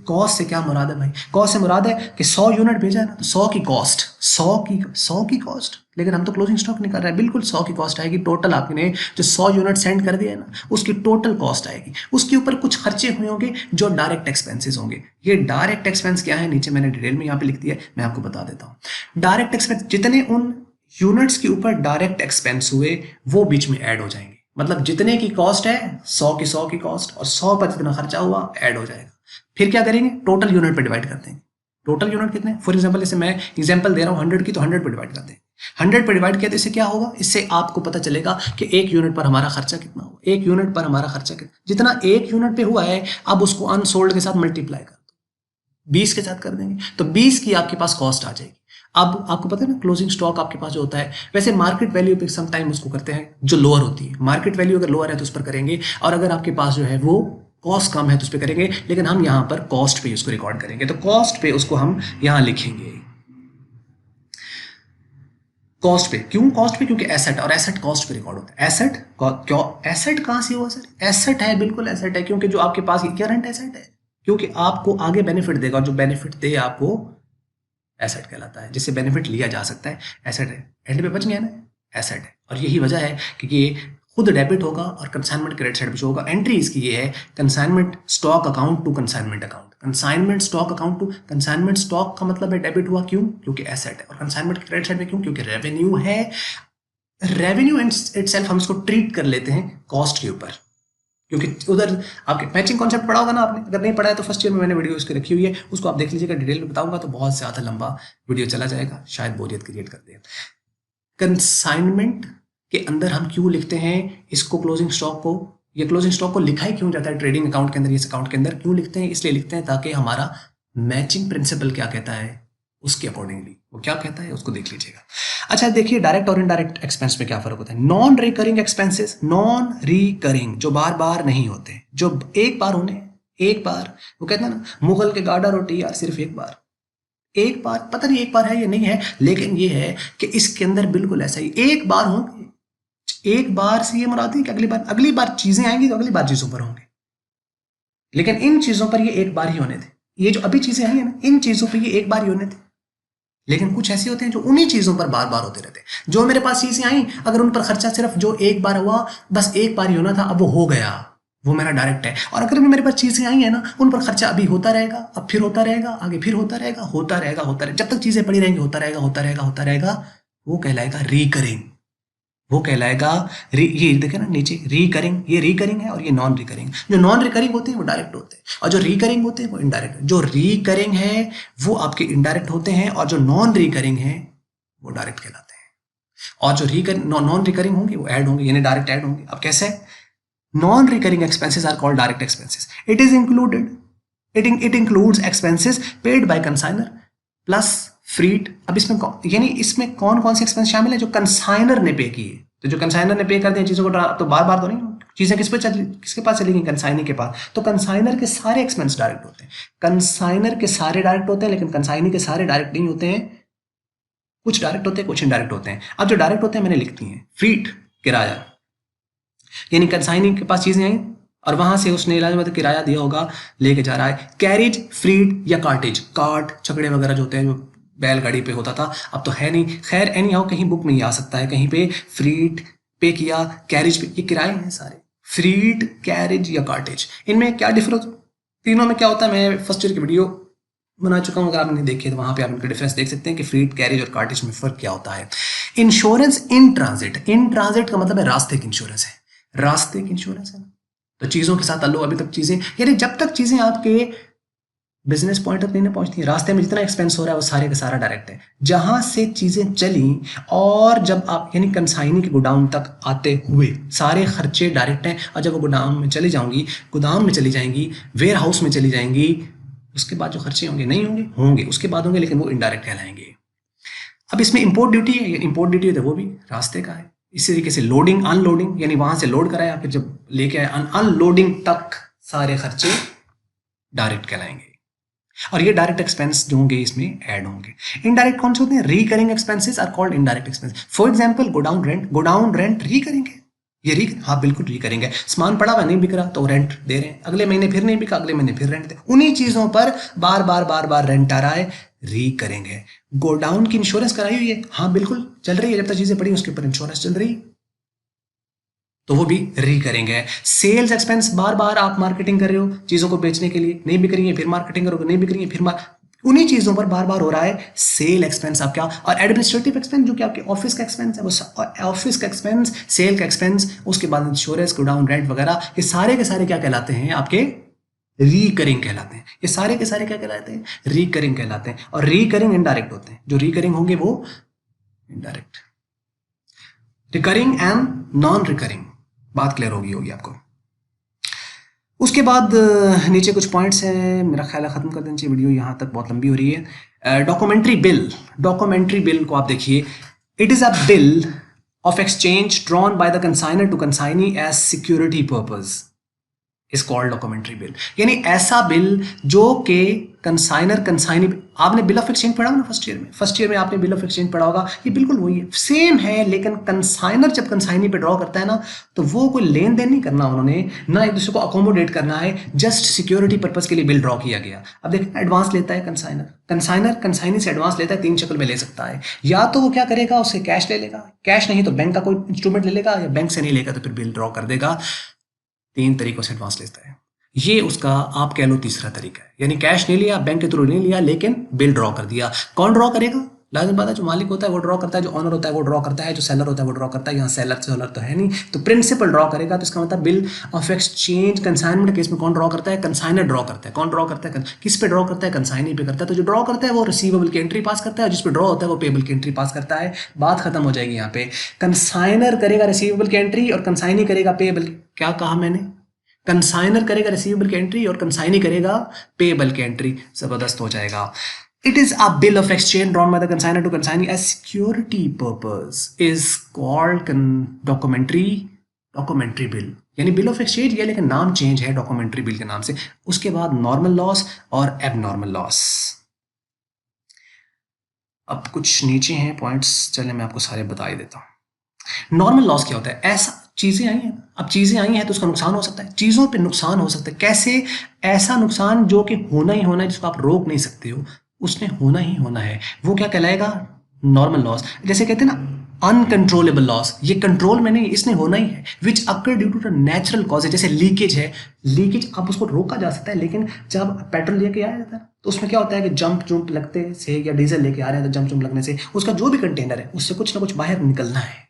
Speaker 1: कॉस्ट से क्या मुराद है भाई, कॉस्ट से मुराद है कि 100 यूनिट भेजा है ना तो 100 की कॉस्ट, 100 की कॉस्ट, लेकिन हम तो क्लोजिंग स्टॉक नहीं कर रहे हैं, बिल्कुल 100 की कॉस्ट आएगी टोटल। आपने जो 100 यूनिट सेंड कर दिया है ना उसकी टोटल कॉस्ट आएगी, उसके ऊपर कुछ खर्चे हुए होंगे जो डायरेक्ट एक्सपेंसेस होंगे। ये डायरेक्ट एक्सपेंस क्या है, नीचे मैंने डिटेल में यहाँ पे लिख दिया है, मैं आपको बता देता हूँ। डायरेक्ट एक्सपेंस जितने उन यूनिट्स के ऊपर डायरेक्ट एक्सपेंस हुए वो बीच में ऐड हो जाएंगे, मतलब जितने की कॉस्ट है 100 की कॉस्ट और 100 पर जितना खर्चा हुआ ऐड हो जाएगा। फिर क्या करेंगे, टोटल यूनिट पे डिवाइड कर देंगे। टोटल यूनिट कितने, फॉर एग्जांपल जैसे मैं एग्जांपल दे रहा हूँ 100 की, तो 100 पे डिवाइड कर देंगे। 100 पे डिवाइड किया तो इससे क्या होगा, इससे आपको पता चलेगा कि 1 यूनिट पर हमारा खर्चा कितना हुआ, 1 यूनिट पर हमारा खर्चा कितना, जितना 1 यूनिट पे हुआ है अब उसको अनसोल्ड के साथ मल्टीप्लाई कर दो, 20 के साथ कर देंगे, तो 20 की आपके पास कॉस्ट आ जाएगी। अब आपको पता है ना क्लोजिंग स्टॉक आपके पास जो होता है, वैसे मार्केट वैल्यू पे सम टाइम उसको करते हैं जो लोअर होती है, मार्केट वैल्यू अगर लोअर है तो उस पर करेंगे, और अगर आपके पास जो है वो कॉस्ट कम है तो उस पर करेंगे, लेकिन हम यहाँ पर कॉस्ट पे उसको रिकॉर्ड करेंगे। तो कॉस्ट पे उसको हम यहाँ लिखेंगे कॉस्ट पे। क्यों कॉस्ट पे? क्योंकि एसेट, और एसेट कॉस्ट पे रिकॉर्ड होता है। एसेट क्यों? एसेट कहाँ से हुआ सर? एसेट है, बिल्कुल एसेट है, क्योंकि जो आपके पास करंट एसेट है, क्योंकि आपको आगे बेनिफिट देगा, जो बेनिफिट दे आपको एसेट कहलाता है, जिससे बेनिफिट लिया जा सकता है, एसेट है। एंड पे बच गया ना, एसेट है। और यही वजह है कि ये खुद डेबिट होगा और कंसाइनमेंट क्रेडिट साइड पे होगा। एंट्री इसकी ये है, consignment stock account to consignment account. Consignment stock account to consignment stock का मतलब है डेबिट हुआ, क्यों? क्योंकि एसेट है। और कंसाइनमेंट क्रेडिट साइड में क्यों? क्योंकि रेवेन्यू है। रेवेन्यू इटसेल्फ हम इसको ट्रीट कर लेते हैं कॉस्ट के ऊपर, क्योंकि उधर आपके मैचिंग कॉन्सेप्ट पढ़ा होगा ना आपने। अगर नहीं पढ़ा है तो फर्स्ट ईयर में मैंने वीडियो उसकी रखी हुई है, उसको आप देख लीजिएगा। डिटेल में बताऊंगा तो बहुत ज़्यादा लंबा वीडियो चला जाएगा, शायद बोरियत क्रिएट कर दे। कंसाइनमेंट के अंदर हम क्यों लिखते हैं इसको, क्लोजिंग स्टॉक को? ये क्लोजिंग स्टॉक को लिखा ही क्यों जाता है ट्रेडिंग अकाउंट के अंदर, इस अकाउंट के अंदर क्यों लिखते हैं? इसलिए लिखते हैं ताकि हमारा मैचिंग प्रिंसिपल क्या कहता है उसके अकॉर्डिंगली, वो क्या कहता है उसको देख लीजिएगा। अच्छा देखिए, डायरेक्ट और इनडायरेक्ट एक्सपेंस में क्या फर्क होता है। Non recurring expenses, non recurring जो बार बार नहीं होते, जो एक बार होने, एक बार, वो कहते हैं ना मुगल के गार्डर और टीआर सिर्फ एक बार, एक बार, पता नहीं एक बार है या नहीं है, लेकिन ये है कि इसके अंदर बिल्कुल ऐसा ही एक बार होंगे। एक बार से ये मुराद है कि अगली बार चीजें आएंगी तो अगली बार चीजों पर होंगे, लेकिन इन चीजों पर ये एक बार ही होने थे। ये जो अभी चीजें आई है ना, इन चीजों पर ये एक बार ही होने थे, लेकिन कुछ ऐसे होते हैं जो उन्हीं चीजों पर बार बार होते रहते हैं। जो मेरे पास चीजें आई, अगर उन पर खर्चा सिर्फ जो एक बार हुआ, बस एक बार ही होना था, अब वो हो गया, वो मेरा डायरेक्ट है। और अगर भी मेरे पास चीजें आई है ना, उन पर खर्चा अभी होता रहेगा, अब फिर होता रहेगा, आगे फिर होता रहेगा, होता रहेगा, होता रहेगा, जब तक चीजें पड़ी रहेंगी होता रहेगा, होता रहेगा, होता रहेगा। वो कहलाएगा रिकरिंग, वो कहलाएगा ये देखे ना नीचे रिकरिंग, ये रिकरिंग है और ये नॉन रिकरिंग। जो नॉन रिकरिंग होते हैं वो डायरेक्ट होते हैं, और जो रिकरिंग होते हैं वो इनडायरेक्ट। जो रिकरिंग है वो आपके इनडायरेक्ट होते हैं, और जो नॉन रिकरिंग है वो डायरेक्ट कहलाते हैं। और जो नॉन रिकरिंग होंगे वो ऐड होंगे, यानी डायरेक्ट ऐड होंगे। अब कैसे? Non recurring expenses are called direct expenses. It is included, it includes expenses paid by consignor plus freight. अब इसमें यानी इसमें कौन कौन से एक्सपेंस शामिल है? जो कंसाइनर ने पे किए। तो जो कंसाइनर ने पे कर दिए चीजों को, तो बार बार तो नहीं, चीजें किसके पास चलेगी? कंसाइनी के पास। तो कंसाइनर के सारे एक्सपेंस डायरेक्ट होते हैं, कंसाइनर के सारे डायरेक्ट होते हैं, लेकिन कंसाइनी के सारे डायरेक्ट नहीं होते हैं। कुछ डायरेक्ट होते हैं, कुछ इनडायरेक्ट होते हैं। अब जो डायरेक्ट होते हैं मैंने लिख दिए हैं। फ्रीट किराया, यानी कंसाइनी के पास चीजें आई और वहां से उसने इलाज किराया दिया होगा, लेके जा रहा है। कैरिज, फ्रीट या कार्टेज, कार्ट छकड़े वगैरह जो होते हैं, जो बैलगाड़ी पे होता था, अब तो है नहीं। खैर एनी हाउ कहीं बुक में ही आ सकता है, कहीं पे फ्रीट पे किया, कैरिज पे, ये किराए हैं सारे। फ्रीट, कैरिज या कार्टेज, इनमें क्या डिफरेंस, तीनों में क्या होता है? मैं फर्स्ट ईयर की वीडियो बना चुका हूं, अगर आपने देखी है तो वहां पे आप इनका डिफरेंस देख सकते हैं कि फ्रीट, कैरिज और कार्टेज में फर्क क्या होता है। Insurance in transit, in transit का मतलब है रास्ते की इंश्योरेंस है, रास्ते की इंश्योरेंस है। तो चीजों के साथ ताल्लुक, अभी तक चीजें, यानी जब तक चीजें आपके बिजनेस पॉइंट तक नहीं ना पहुंचती, रास्ते में जितना एक्सपेंस हो रहा है वो सारे का सारा डायरेक्ट है। जहां से चीजें चली और जब आप यानी कंसाइनी के गोडाउन तक आते हुए सारे खर्चे डायरेक्ट हैं, और जब वो गोडाउन में चली जाऊंगी, गोदाम में चली जाएंगी, वेयर हाउस में चली जाएंगी, उसके बाद जो खर्चे होंगे नहीं होंगे, होंगे उसके बाद होंगे, लेकिन वो इनडायरेक्ट कहलाएंगे। अब इसमें इंपोर्ट ड्यूटी है, इंपोर्ट ड्यूटी है तो वो भी रास्ते का है। इसी तरीके से लोडिंग अनलोडिंग, यानी वहां से लोड कराया फिर जब लेके आए अनलोडिंग तक सारे खर्चे डायरेक्ट कहलाएंगे, और ये डायरेक्ट एक्सपेंस जो होंगे इसमें ऐड होंगे। इनडायरेक्ट कौन से होते हैं? Recurring expenses are called indirect expense. For example godown rent, godown rent recurring है, ये हाँ बिल्कुल रिकरिंग है। सामान पड़ा हुआ नहीं बिक रहा तो रेंट दे रहे हैं, अगले महीने फिर नहीं बिका, अगले महीने फिर रेंट दे, उन्हीं चीजों पर बार बार बार बार रेंट आ रहा है, रिकरिंग है। गोडाउन की इंश्योरेंस कराई हुई है, हाँ बिल्कुल चल रही है, जब तक चीजें पड़ी उसके ऊपर इंश्योरेंस चल रही है, तो वो भी रिकरिंग है। सेल्स एक्सपेंस, बार बार आप मार्केटिंग कर रहे हो चीजों को बेचने के लिए, नहीं बिक रही है फिर मार्केटिंग करोगे, नहीं बिक रही है फिर उन्हीं चीजों पर बार बार हो रहा है सेल एक्सपेंस आपका। और एडमिनिस्ट्रेटिव एक्सपेंस जो कि आपके ऑफिस का एक्सपेंस है, वो ऑफिस का एक्सपेंस, सेल का एक्सपेंस, उसके बाद इंश्योरेंस, गोडाउन रेंट वगैरह, ये सारे के सारे क्या कहलाते हैं? आपके रिकरिंग कहलाते हैं। ये सारे के सारे क्या कहलाते हैं? रिकरिंग कहलाते हैं। और रिकरिंग इनडायरेक्ट होते हैं, जो रिकरिंग होंगे वो indirect. Recurring and non recurring, बात क्लियर होगी आपको। उसके बाद नीचे कुछ पॉइंट्स हैं, मेरा ख्याल है खत्म कर देना चाहिए, वीडियो यहाँ तक बहुत लंबी हो रही है। डॉक्यूमेंट्री बिल, डॉक्यूमेंट्री बिल को आप देखिए, it is a bill of exchange drawn by the consignor to consignee as security purpose. Is called documentary bill. यानी ऐसा बिल जो कि कंसाइनर कंसाइनी, आपने बिल ऑफ एक्सचेंज पढ़ा ना फर्स्ट ईयर में आपने बिल ऑफ एक्सचेंज पढ़ा होगा, ये बिल्कुल वही है, सेम है, लेकिन कंसाइनर जब कंसाइनी पे ड्रॉ करता है ना, तो वो कोई लेन देन नहीं करना उन्होंने, ना एक दूसरे को अकोमोडेट करना है, जस्ट सिक्योरिटी पर्पज के लिए बिल ड्रॉ किया गया। अब देखिए एडवांस लेता है कंसाइनर कंसाइनी से एडवांस लेता है, 3 शक्ल में ले सकता है, या तो वो क्या करेगा, उससे कैश ले लेगा, कैश नहीं तो बैंक का कोई इंस्ट्रूमेंट ले लेगा, या बैंक से नहीं लेगा तो फिर बिल ड्रॉ कर देगा। 3 तरीकों से एडवांस लेता है, ये उसका आप कह लो तीसरा तरीका है। यानी कैश नहीं लिया, बैंक के थ्रू नहीं लिया, लेकिन बिल ड्रॉ कर दिया। कौन ड्रॉ करेगा? लाजिम बात है, जो मालिक होता है वो ड्रॉ करता है, जो ऑनर होता है वो ड्रॉ करता है, जो सेलर होता है वो ड्रॉ करता है। यहाँ सेलर तो है नहीं, तो प्रिंसिपल ड्रॉ करेगा। तो इसका मतलब bill of exchange consignment case में कौन ड्रॉ करता है? कंसाइनर ड्रॉ करता है। कौन ड्रॉ करता है? किस पे ड्रॉ करता है? कंसाइनी पे करता है। तो जो ड्रॉ करता है वो रिसीवेबल की एंट्री पास करता है, और जिस पे ड्रॉ होता है वो पेबल की एंट्री पास करता है। बात खत्म हो जाएगी यहाँ पे। कंसाइनर करेगा रिसीवेबल की एंट्री और कंसाइनी करेगा पेबल। क्या कहा मैंने? कंसाइनर करेगा रिसीवेबल की एंट्री और कंसाइनी करेगा पेबल की एंट्री। जबरदस्त हो जाएगा। It is a bill of exchange drawn by the consignor to consignee as security purpose is called documentary bill। यानी बिल ऑफ एक्सचेंज है, लेकिन नाम चेंज है डॉक्यूमेंट्री बिल के नाम से। उसके बाद नॉर्मल लॉस और एबनॉर्मल लॉस। अब कुछ नीचे हैं पॉइंट्स, चलिए मैं आपको सारे बता ही देता हूँ। नॉर्मल लॉस क्या होता है? ऐसा चीजें आई हैं, अब चीजें आई हैं तो उसका नुकसान हो सकता है, चीजों पे नुकसान हो सकता है। कैसे? ऐसा नुकसान जो कि होना ही होना है, जिसको आप रोक नहीं सकते हो, उसने होना ही होना है, वो क्या कहलाएगा? Normal loss. जैसे कहते हैं ना अनकंट्रोलेबल लॉस, ये कंट्रोल में नहीं, इसने होना ही है। Which occur due to the natural cause है। जैसे लीकेज है, लीकेज अब उसको रोका जा सकता है, लेकिन जब पेट्रोल लेके आया जाता है तो उसमें क्या होता है कि जंप लगते से, या डीजल लेके आ रहे हैं तो जंप लगने से उसका जो भी कंटेनर है उससे कुछ ना कुछ बाहर निकलना है,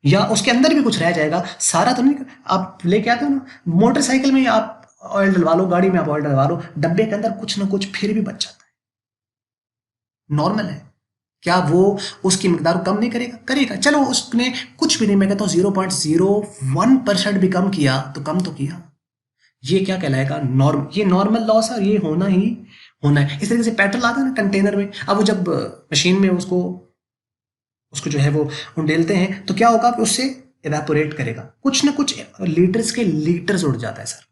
Speaker 1: या उसके अंदर भी कुछ रह जाएगा। सारा तो नहीं, आप लेके आते हो ना मोटरसाइकिल में, आप ऑयल डलवा लो, गाड़ी में आप ऑयल डलवा लो, डब्बे के अंदर कुछ ना कुछ फिर भी बच जाता है। नॉर्मल है। क्या वो उसकी मिकदार कम नहीं करेगा? करेगा। चलो उसने कुछ भी नहीं, मैं कहता हूं 0.01% भी कम किया तो कम तो किया। ये क्या कहलाएगा? नॉर्म। ये नॉर्मल लॉस है, ये होना ही होना है। इस तरीके से पेट्रोल आता है ना कंटेनर में, अब वो जब मशीन में उसको जो है वो उंडेलते हैं तो क्या होगा कि उससे इवेपोरेट करेगा, कुछ ना कुछ लीटर्स के लीटर्स उड़ जाता है सर।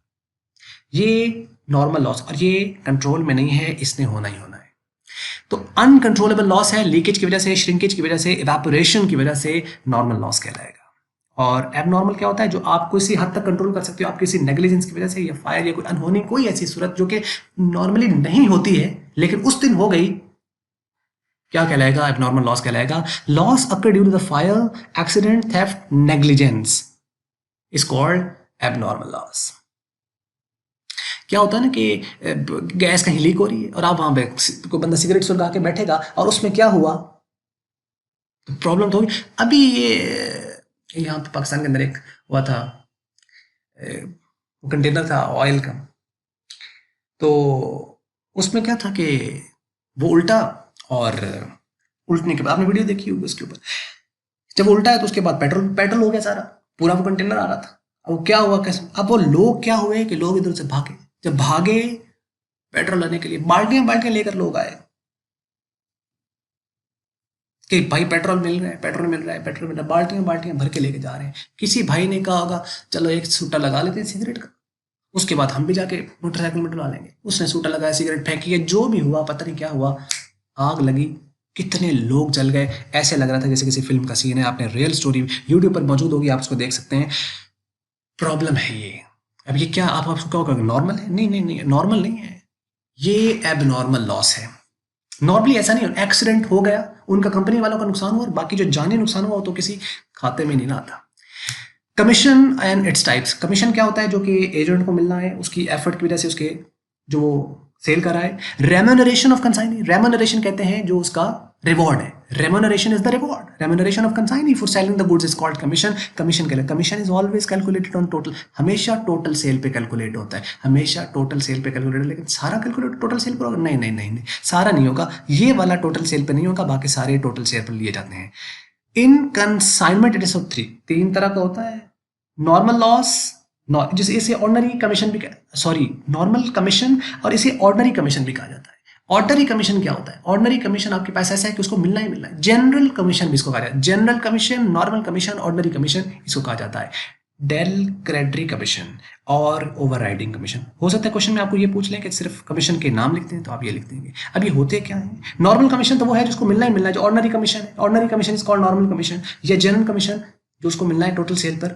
Speaker 1: ये नॉर्मल लॉस, और ये कंट्रोल में नहीं है, इसने होना ही होना है। तो अनकंट्रोलेबल लॉस है, लीकेज की वजह से, श्रिंकेज की वजह से, इवेपोरेशन की वजह से नॉर्मल लॉस कहलाएगा। और एबनॉर्मल क्या होता है? जो आप किसी हद तक कंट्रोल कर सकते हो, आप किसी नेग्लिजेंस की वजह से, या फायर, या कोई अनहोनी, कोई ऐसी सूरत जो कि नॉर्मली नहीं होती है लेकिन उस दिन हो गई, क्या कहलाएगा? एबनॉर्मल लॉस कहलाएगा। Loss occur due to the fire, accident, theft, negligence is called abnormal loss. क्या होता है ना कि गैस कहीं लीक हो रही है और आप वहां पे कोई बंदा सिगरेट सुलगा के बैठेगा, और उसमें क्या हुआ, प्रॉब्लम तो होगी। अभी ये यहाँ पे पाकिस्तान के अंदर एक हुआ था, कंटेनर था ऑयल का, तो उसमें क्या था कि वो उल्टा, और उल्टने के बाद आपने वीडियो देखी होगी उसके ऊपर, जब उल्टा है तो उसके बाद पेट्रोल हो गया सारा, पूरा वो कंटेनर आ रहा था। अब क्या हुआ, कैसे? अब वो लोग क्या हुए कि लोग इधर से भागे, जब भागे पेट्रोल लेने के लिए, बाल्टियां लेकर लोग आए कि भाई पेट्रोल मिल रहा है, पेट्रोल मिल रहा है, पेट्रोल मिल रहा है, बाल्टियां भर के लेके जा रहे हैं। किसी भाई ने कहा होगा चलो एक सूटा लगा लेते हैं सिगरेट का, उसके बाद हम भी जाके मोटरसाइकिल में डलवा लेंगे। उसने सूटा लगाया, सिगरेट फेंकी है, जो भी हुआ पता नहीं क्या हुआ, आग लगी, कितने लोग जल गए। ऐसे लग रहा था जैसे किसी फिल्म का सीन है। आपने रियल स्टोरी यूट्यूब पर मौजूद होगी, आप उसको देख सकते हैं। प्रॉब्लम है ये। अब ये क्या आप आपको क्या होगा, नॉर्मल है? नहीं नहीं नहीं, नॉर्मल नहीं है, ये एबनॉर्मल लॉस है। नॉर्मली ऐसा नहीं, एक्सीडेंट हो गया, उनका कंपनी वालों का नुकसान हुआ, और बाकी जो जानी नुकसान हुआ तो किसी खाते में नहीं ना आता। Commission and its types. Commission क्या होता है? जो कि एजेंट को मिलना है उसकी एफर्ट की वजह से, उसके जो सेल कर रहा है। रेम्यूनरेशन ऑफ कंसाइनी, रेम्यूनरेशन कहते हैं जो उसका रिवॉर्ड है। Remuneration is the reward, remuneration of consignee for selling the goods is called commission. Commission के लिए, commission is always calculated on total, हमेशा टोटल सेल पे कैलकुलेट होता है, हमेशा टोटल सेल पे कैलकुलेट। लेकिन सारा कैलकुलेट टोटल सेल पर होगा? नहीं नहीं नहीं नहीं, सारा नहीं होगा, ये वाला टोटल सेल पे नहीं होगा, बाकी सारे टोटल सेल पर लिए जाते हैं। इन कंसाइनमेंट इट इज ऑफ 3 तरह का होता है। नॉर्मल लॉस, जिसे इसे ऑर्डिनरी कमीशन भी, सॉरी नॉर्मल कमीशन, और इसे ऑर्डिनरी कमीशन भी कहा जाता है। ऑर्डिनरी कमीशन क्या होता है? ऑर्डिनरी कमीशन आपके पास ऐसा है कि उसको मिलना ही मिलना है। जनरल कमीशन भी इसको कहा जाता है। General commission, normal commission, ordinary commission इसको कहा जाता है। डेल क्रेडिट कमीशन और ओवरराइडिंग कमीशन। हो सकता है क्वेश्चन में आपको ये पूछ लें कि सिर्फ कमीशन के नाम लिखते हैं, तो आप ये लिख देंगे। अब ये होते क्या है? नॉर्मल कमीशन तो वो है जिसको मिलना ही मिलना है, जो ऑर्डिनरी कमीशन है। Ordinary commission is called normal commission. या जनरल कमीशन जो उसको मिलना है टोटल सेल पर,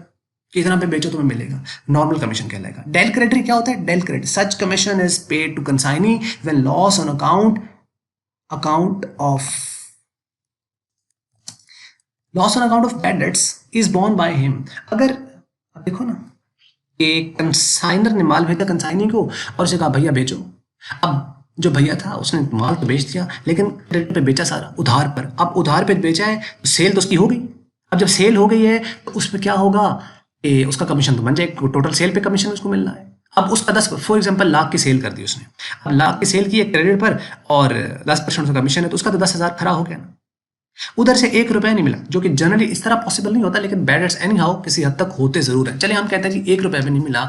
Speaker 1: कि इतना पे बेचो तुम्हें मिलेगा, नॉर्मल कमीशन कहलाएगा। डेल क्रेडिट क्या होता है? Del credit, such commission is paid to consignee when loss on account of bad debts is borne by him. अगर अब देखो ना, एक कंसाइनर ने माल भेजा कंसाइनी को और उसे कहा भैया बेचो। अब जो भैया था उसने माल तो बेच दिया, लेकिन क्रेडिट पे बेचा सारा, उधार पर। अब उधार पे बेचा है तो सेल तो उसकी हो गई। अब जब सेल हो गई है तो उस पर क्या होगा? उसका कमीशन तो बन जाए, टोटल सेल पे कमीशन उसको मिलना है। अब उसका 10 फॉर एग्जाम्पल लाख की सेल कर दी उसने। अब लाख की सेल की है क्रेडिट पर और 10% उसका कमीशन है, तो उसका तो 10,000 खरा हो गया ना। उधर से 1 रुपया नहीं मिला, जो कि जनरली इस तरह पॉसिबल नहीं होता, लेकिन बैड डेट्स एनी हाउ किसी हद तक होते जरूर है। चलिए हम कहते हैं जी 1 रुपया भी नहीं मिला,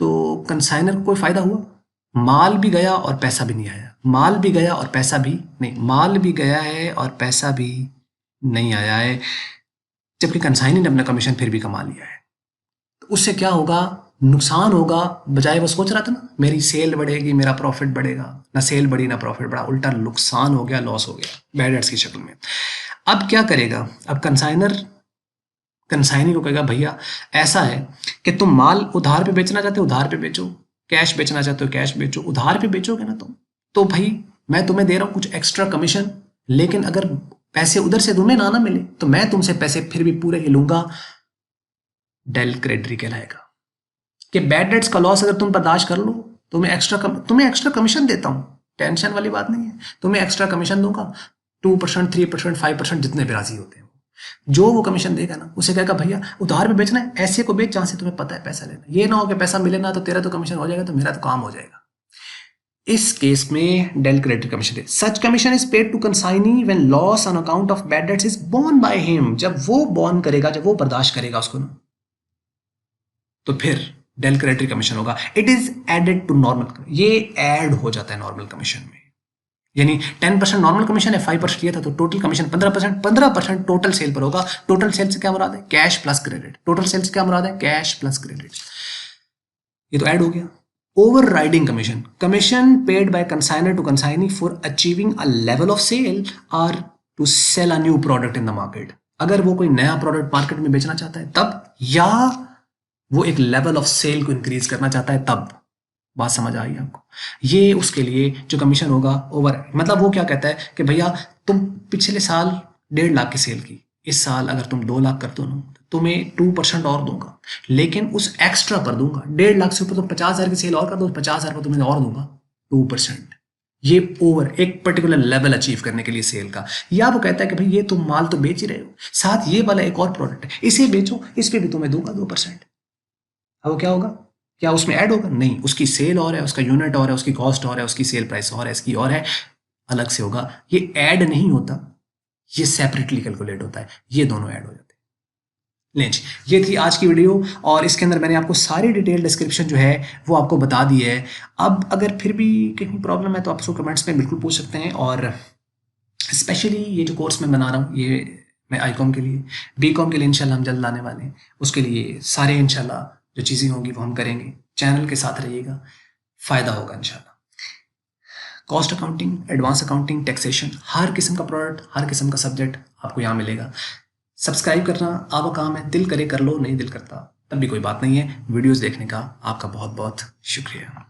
Speaker 1: तो कंसाइनर को कोई फायदा हुआ? माल भी गया और पैसा भी नहीं आया। माल भी गया और पैसा भी नहीं, माल भी गया है और पैसा भी नहीं आया है, जबकि कंसाइनर ने अपना कमीशन फिर भी कमा लिया है। तो उससे क्या होगा? नुकसान होगा। बजाय वो सोच रहा था ना मेरी सेल बढ़ेगी, मेरा प्रॉफिट बढ़ेगा, ना सेल बढ़ी ना प्रॉफिट बढ़ा, उल्टा नुकसान हो गया, लॉस हो गया बैड डेट्स की शक्ल में। अब क्या करेगा? अब कंसाइनर कंसाइनी को कहेगा भैया ऐसा है कि तुम माल उधार पे बेचना चाहते हो उधार पे बेचो, कैश बेचना चाहते हो कैश बेचो। उधार पे बेचोगे ना तुम, तो भाई मैं तुम्हें दे रहा हूं कुछ एक्स्ट्रा कमीशन, लेकिन अगर पैसे उधर से तुम्हें ना मिले तो मैं तुमसे पैसे फिर भी पूरे ही लूंगा। डेल क्रेडिट कहलाएगा कि बैड डेट्स का लॉस अगर तुम बर्दाश्त कर लो, तुम्हें एक्स्ट्रा कमीशन देता हूं, टेंशन वाली बात नहीं है, तुम्हें एक्स्ट्रा कमीशन दूंगा 2%, 3%, 5%, जितने भी राजी होते हैं। जो वो कमीशन देगा ना उसे कहेगा भैया उधार पे बेचना है, ऐसे को बेच जहां से तुम्हें पता है पैसा लेना। ये ना हो कि पैसा मिले ना तो तेरा तो कमीशन हो जाएगा, तो मेरा तो काम हो जाएगा। इस केस में डेल क्रेडिट कमीशन है। Such commission is paid to consignee when loss on account of bad debts is borne by him. जब वो बोर्न करेगा, जब वो बर्दाश्त करेगा उसको ना, तो फिर डेल क्रेडिट कमीशन होगा। It is added to normal, ये ऐड हो जाता है नॉर्मल कमीशन में। यानी 10% नॉर्मल कमीशन है, 5% ये था, तो टोटल कमीशन 15%। 15% टोटल सेल पर होगा। टोटल सेल से क्या मुराद है? Cash plus credit. Total sale से क्या मुराद है? Cash plus credit. ये तो ऐड हो गया। Overriding commission, commission paid by consignor to consignee for achieving a level of sale और to sale a new product in the market. अगर वो कोई नया प्रोडक्ट मार्केट में बेचना चाहता है तब, या वो एक लेवल ऑफ सेल को इंक्रीज करना चाहता है तब। बात समझ आई आपको? ये उसके लिए जो कमीशन होगा ओवर, मतलब वो क्या कहता है कि भैया तुम पिछले साल 1.5 लाख की सेल की, इस साल अगर तुम 2 लाख कर दो ना, तुम्हें 2% और दूंगा, लेकिन उस एक्स्ट्रा पर दूंगा। 1.5 लाख से ऊपर तुम 50,000 की सेल और कर दो, 50,000 पर तुम्हें और दूंगा 2%। ये ओवर एक पर्टिकुलर लेवल अचीव करने के लिए सेल का। या वो कहता है कि भाई ये तुम माल तो बेच ही रहे हो, साथ ये वाला एक और प्रोडक्ट है, इसे बेचो, इस पे भी तुम्हें दूंगा 2%। अब वो क्या होगा? क्या उसमें ऐड होगा? नहीं, उसकी सेल और है, उसका यूनिट और है, उसकी कॉस्ट और है, उसकी सेल प्राइस और है, इसकी और है, अलग से होगा। ये ऐड नहीं होता, ये सेपरेटली कैलकुलेट होता है। ये दोनों ऐड हो जाते हैं। लें जी, ये थी आज की वीडियो, और इसके अंदर मैंने आपको सारी डिटेल डिस्क्रिप्शन जो है वो आपको बता दी है। अब अगर फिर भी कहीं प्रॉब्लम है तो आप उसको कमेंट्स में बिल्कुल पूछ सकते हैं। और स्पेशली ये जो कोर्स मैं बना रहा हूँ, ये मैं आई.कॉम के लिए, बी.कॉम के लिए इंशाल्लाह हम जल्द लाने वाले हैं। उसके लिए सारे इंशाल्लाह जो चीज़ें होंगी वो हम करेंगे। चैनल के साथ रहिएगा, फ़ायदा होगा इंशाल्लाह। Cost accounting, advance accounting, taxation, हर किस्म का प्रोडक्ट, हर किस्म का सब्जेक्ट आपको यहाँ मिलेगा। सब्सक्राइब करना आपका काम है, दिल करे कर लो, नहीं दिल करता तब भी कोई बात नहीं है। वीडियोज़ देखने का आपका बहुत बहुत शुक्रिया।